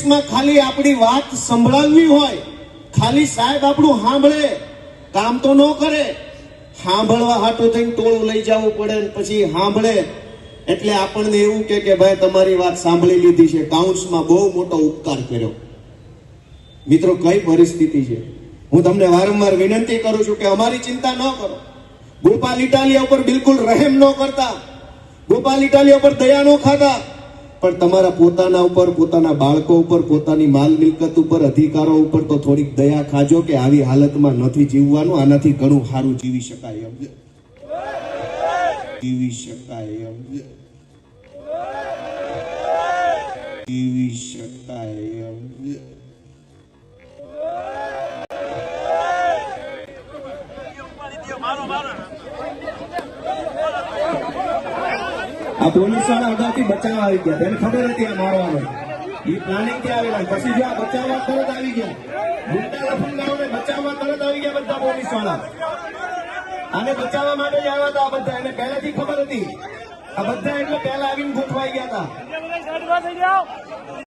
પોલિટિક્સમાં ખાલી આપણી વાત સંભળાવવી હોય, ખાલી સાહેબ આપણું સાંભળે, કામ તો ન કરે, સાંભળવા હાટું થઈને ટોળું લઈ જવું પડે ને પછી સાંભળે એટલે આપણને એવું કે ભાઈ તમારી વાત સાંભળી લીધી છે, કાઉન્સમાં બહુ મોટો ઉપકાર કર્યો. મિત્રો કઈ પરિસ્થિતિ છે, હું તમને વારંવાર વિનંતી કરું છું કે અમારી ચિંતા ન કરો. ગોપાલ ઇટાલિયા ઉપર બિલકુલ રહેમ ન કરતા, ગોપાલ ઇટાલિયા ઉપર દયા ન ખાતા, પણ તમારા પોતાના ઉપર, પોતાના બાળકો ઉપર, પોતાની માલ મિલકત ઉપર, અધિકારો ઉપર તો થોડીક દયા ખાજો કે આવી હાલતમાં નથી જીવવાનું, આનાથી ઘણું સારું જીવી શકાય એમ છે. જીવી શકાય એમ છે. જીવી શકાય એમ છે. આ પોલીસ વાળા અગાઉથી બચાવવા આવી ગયા, તેને ખબર હતી આ મારવાનો, એ પ્લાનિંગ થી આવેલા. પછી જો આ બચાવવા તરત આવી ગયા, ગુંડા લફંગાઓને બચાવવા તરત આવી ગયા બધા પોલીસ વાળા. આને બચાવવા માટે જ આવ્યા હતા આ બધા, એને પહેલાથી ખબર હતી. આ બધા એટલે પહેલા આવીને ગોઠવાઈ ગયા હતા.